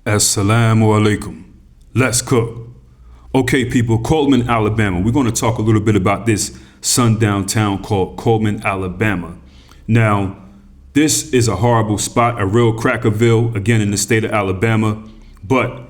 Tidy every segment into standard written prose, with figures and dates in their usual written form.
Assalamu alaikum. Let's cook. Okay, people, Cullman, Alabama. We're going to talk a little bit about this sundown town called Cullman, Alabama. Now, this is a horrible spot, a real Crackerville, again, in the state of Alabama. But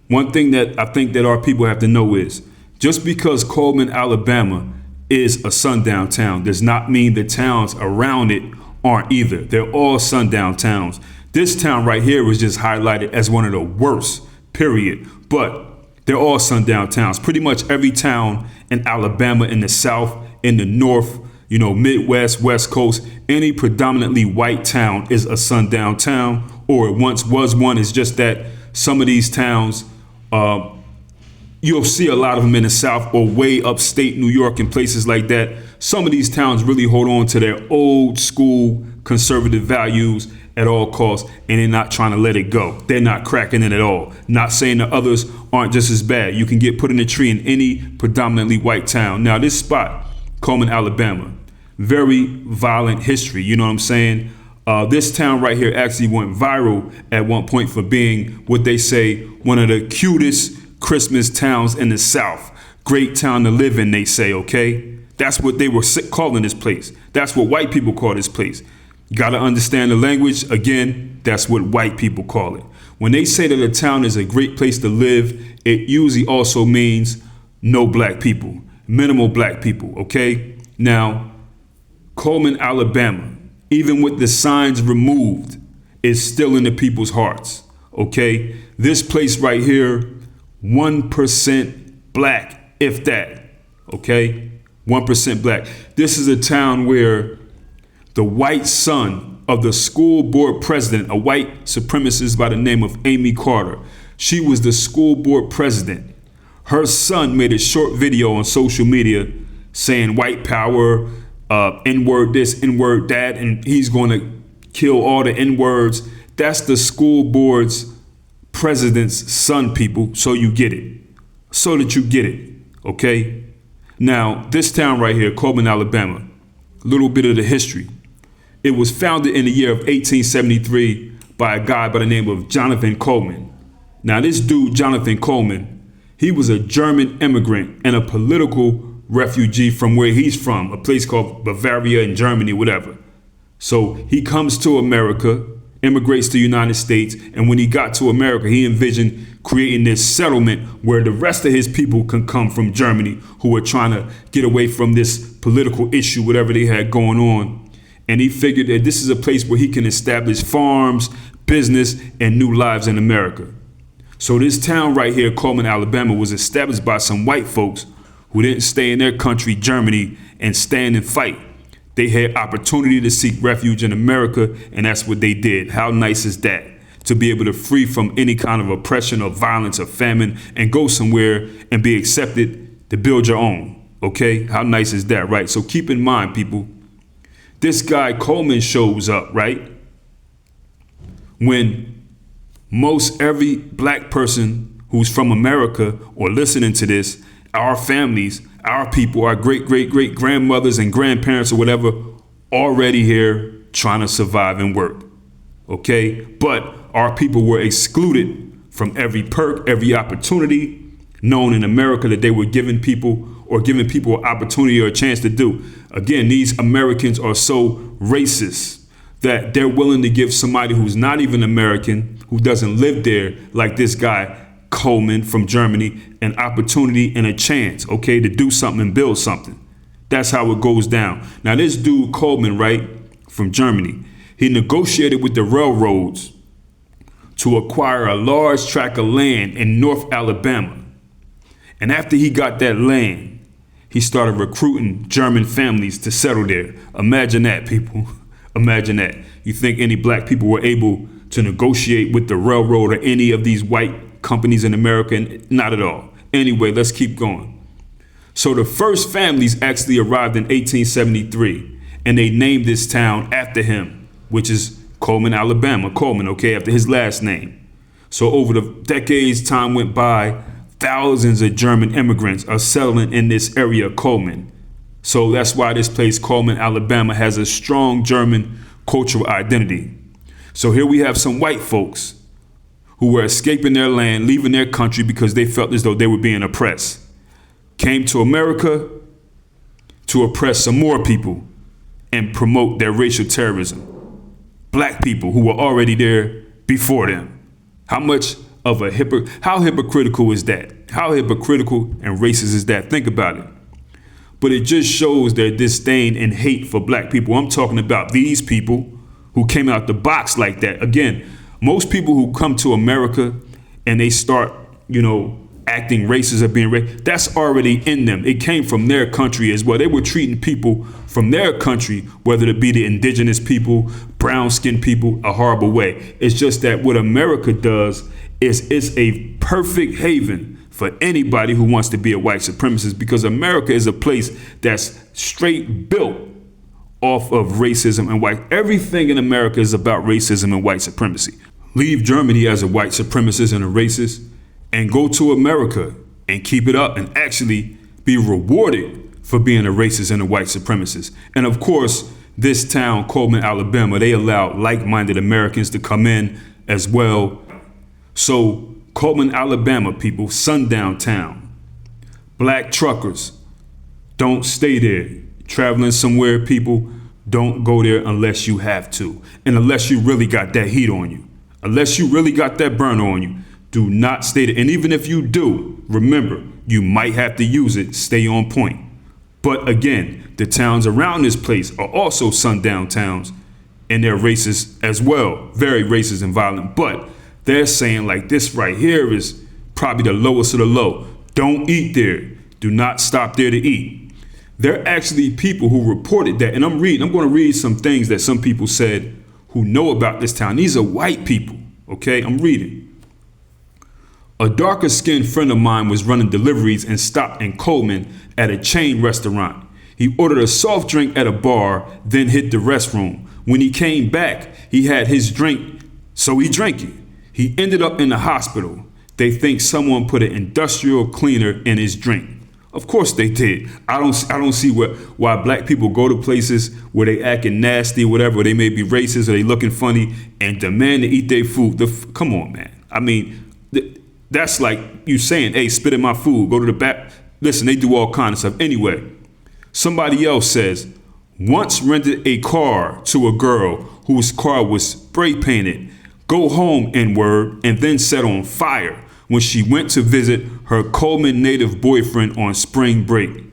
one thing that I think that our people have to know is just because Cullman, Alabama is a sundown town does not mean the towns around it aren't either. They're all sundown towns. This town right here was just highlighted as one of the worst, period. But they're all sundown towns. Pretty much every town in Alabama, in the South, in the North, Midwest, West Coast, any predominantly white town is a sundown town, or it once was one. It's just that some of these towns, you'll see a lot of them in the South or way upstate New York and places like that. Some of these towns really hold on to their old school conservative values at all costs, and they're not trying to let it go. They're not cracking it at all. Not saying the others aren't just as bad. You can get put in a tree in any predominantly white town. Now, this spot, Cullman, Alabama, very violent history. You know what I'm saying? This town right here actually went viral at one point for being what they say one of the cutest Christmas towns in the South. Great town to live in, they say, okay? That's what they were calling this place. That's what white people call this place. You got to understand the language. Again, that's what white people call it. When they say that a town is a great place to live, it usually also means no black people, minimal black people, okay? Now, Cullman, Alabama, even with the signs removed, is still in the people's hearts, okay? This place right here, 1% black, if that, okay? 1% black. This is a town where the white son of the school board president, a white supremacist by the name of Amy Carter, she was the school board president. Her son made a short video on social media saying white power, N-word this, N-word that, and he's going to kill all the N-words. That's the school board's president's son, people, so you get it. So that you get it, okay? Now, this town right here, Cullman, Alabama, a little bit of the history. It was founded in the year of 1873 by a guy by the name of Jonathan Cullman. Now, this dude, Jonathan Cullman, he was a German immigrant and a political refugee from where he's from, a place called Bavaria in Germany, whatever. So he comes to America, immigrates to the United States, and when he got to America, he envisioned creating this settlement where the rest of his people can come from Germany who were trying to get away from this political issue, whatever they had going on. And he figured that this is a place where he can establish farms, business, and new lives in America. So this town right here, Cullman, Alabama, was established by some white folks who didn't stay in their country, Germany, and stand and fight. They had opportunity to seek refuge in America, and that's what they did. How nice is that? To be able to free from any kind of oppression or violence or famine and go somewhere and be accepted to build your own. Okay? How nice is that, right? So keep in mind, people, this guy Cullman shows up, right? When most every black person who's from America or listening to this, our families, our people, our great grandmothers and grandparents or whatever, already here trying to survive and work. Okay? But our people were excluded from every perk, every opportunity known in America that they were giving people an opportunity or a chance to do. Again, these Americans are so racist that they're willing to give somebody who's not even American, who doesn't live there, like this guy, Cullman from Germany, an opportunity and a chance, okay, to do something and build something. That's how it goes down. Now, this dude, Cullman, right, from Germany, he negotiated with the railroads to acquire a large tract of land in North Alabama. And after he got that land, he started recruiting German families to settle there. Imagine that, people. Imagine that. You think any black people were able to negotiate with the railroad or any of these white companies in America? And not at all. Anyway, let's keep going. So the first families actually arrived in 1873, and they named this town after him, which is Cullman, Alabama. Cullman, okay, after his last name. So over the decades, time went by, thousands of German immigrants are settling in this area, Cullman. So that's why this place, Cullman, Alabama, has a strong German cultural identity. So here we have some white folks who were escaping their land, leaving their country because they felt as though they were being oppressed, came to America to oppress some more people and promote their racial terrorism. Black people who were already there before them. How much of a how hypocritical is that? How hypocritical and racist is that? Think about it. But it just shows their disdain and hate for black people. I'm talking about these people who came out the box like that. Again, most people who come to America and they start, acting racist or being racist, that's already in them. It came from their country as well. They were treating people from their country, whether it be the indigenous people, brown-skinned people, a horrible way. It's just that what America does is it's a perfect haven for anybody who wants to be a white supremacist, because America is a place that's straight built off of racism and white. Everything in America is about racism and white supremacy. Leave Germany as a white supremacist and a racist and go to America and keep it up and actually be rewarded for being a racist and a white supremacist. And of course, this town, Cullman, Alabama, they allowed like-minded Americans to come in as well. So Cullman, Alabama people, sundown town. Black truckers, don't stay there. Traveling somewhere, people, don't go there unless you have to. And unless you really got that heat on you. Unless you really got that burner on you. Do not stay there. And even if you do, remember, you might have to use it. Stay on point. But again, the towns around this place are also sundown towns, and they're racist as well. Very racist and violent. But they're saying like this right here is probably the lowest of the low. Don't eat there. Do not stop there to eat. There are actually people who reported that. And I'm going to read some things that some people said who know about this town. These are white people. Okay, I'm reading. A darker skinned friend of mine was running deliveries and stopped in Cullman at a chain restaurant. He ordered a soft drink at a bar, then hit the restroom. When he came back, he had his drink, so he drank it. He ended up in the hospital. They think someone put an industrial cleaner in his drink. Of course they did. I don't see why black people go to places where they acting nasty or whatever, they may be racist or they looking funny and demand to eat their food. Come on, man. I mean, that's like you saying, hey, spit in my food, go to the back. Listen, they do all kinds of stuff. Anyway, somebody else says, once rented a car to a girl whose car was spray painted, go home N-word, and then set on fire when she went to visit her Cullman native boyfriend on spring break.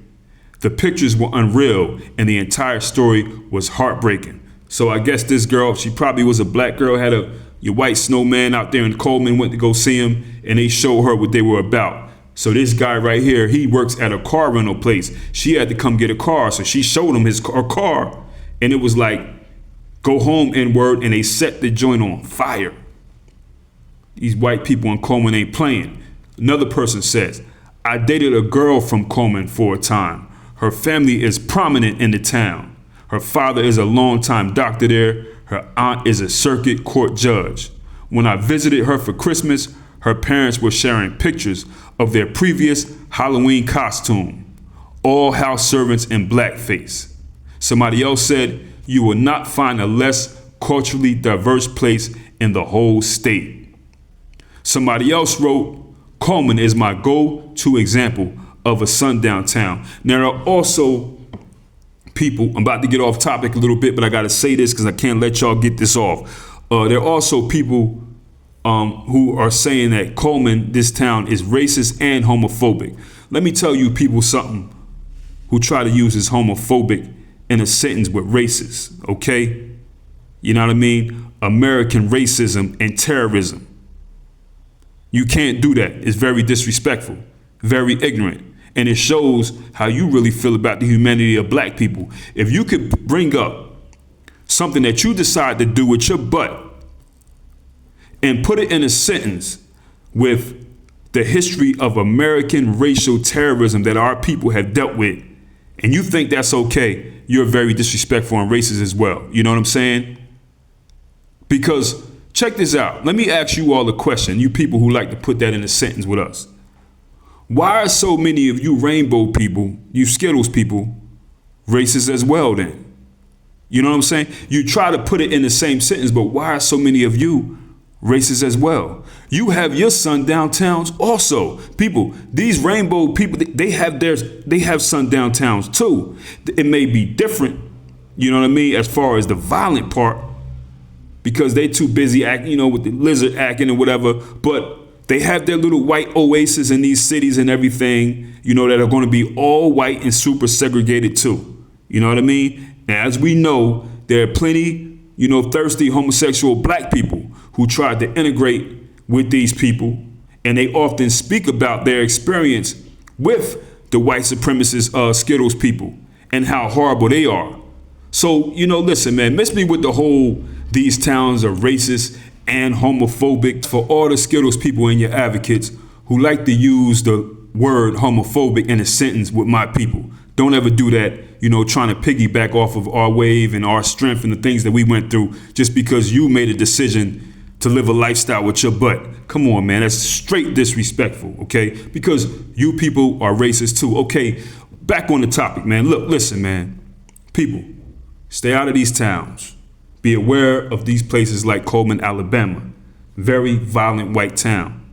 The pictures were unreal and the entire story was heartbreaking. So I guess this girl, she probably was a black girl, had your white snowman out there in Cullman, went to go see him, and they showed her what they were about. So this guy right here, he works at a car rental place. She had to come get a car, so she showed him her car, and it was like, go home N-word, and they set the joint on fire. These white people in Cullman ain't playing. Another person says, I dated a girl from Cullman for a time. Her family is prominent in the town. Her father is a longtime doctor there. Her aunt is a circuit court judge. When I visited her for Christmas, her parents were sharing pictures of their previous Halloween costume, all house servants in blackface. Somebody else said, you will not find a less culturally diverse place in the whole state. Somebody else wrote, Cullman is my go-to example of a sundown town. Now, there are also people, I'm about to get off topic a little bit, but I got to say this because I can't let y'all get this off. There are also people who are saying that Cullman, this town, is racist and homophobic. Let me tell you people something who try to use this homophobic in a sentence with racist, okay? You know what I mean? American racism and terrorism. You can't do that. It's very disrespectful, very ignorant. And it shows how you really feel about the humanity of black people. If you could bring up something that you decide to do with your butt and put it in a sentence with the history of American racial terrorism that our people have dealt with, and you think that's okay, you're very disrespectful and racist as well. You know what I'm saying? Because check this out. Let me ask you all a question, you people who like to put that in a sentence with us. Why are so many of you rainbow people, you Skittles people, racist as well then? You know what I'm saying? You try to put it in the same sentence, but why are so many of you racist as well. You have your sundown towns also. People, these rainbow people, they have sundown towns too. It may be different, you know what I mean, as far as the violent part, because they too busy acting, with the lizard acting and whatever, but they have their little white oasis in these cities and everything, that are going to be all white and super segregated too. You know what I mean? And as we know, there are plenty, thirsty homosexual black people who tried to integrate with these people, and they often speak about their experience with the white supremacist Skittles people and how horrible they are. So, listen, man, miss me with the whole these towns are racist and homophobic. For all the Skittles people and your advocates who like to use the word homophobic in a sentence with my people, don't ever do that, trying to piggyback off of our wave and our strength and the things that we went through just because you made a decision to live a lifestyle with your butt. Come on, man. That's straight disrespectful, okay? Because you people are racist too. Okay, back on the topic, man. Look, listen, man. People, stay out of these towns. Be aware of these places like Cullman, Alabama. Very violent white town,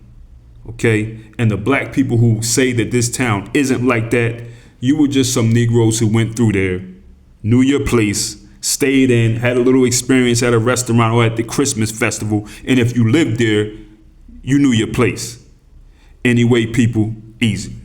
okay? And the black people who say that this town isn't like that, you were just some Negroes who went through there, knew your place, stayed in, had a little experience at a restaurant or at the Christmas festival. And if you lived there, you knew your place. Anyway, people, easy.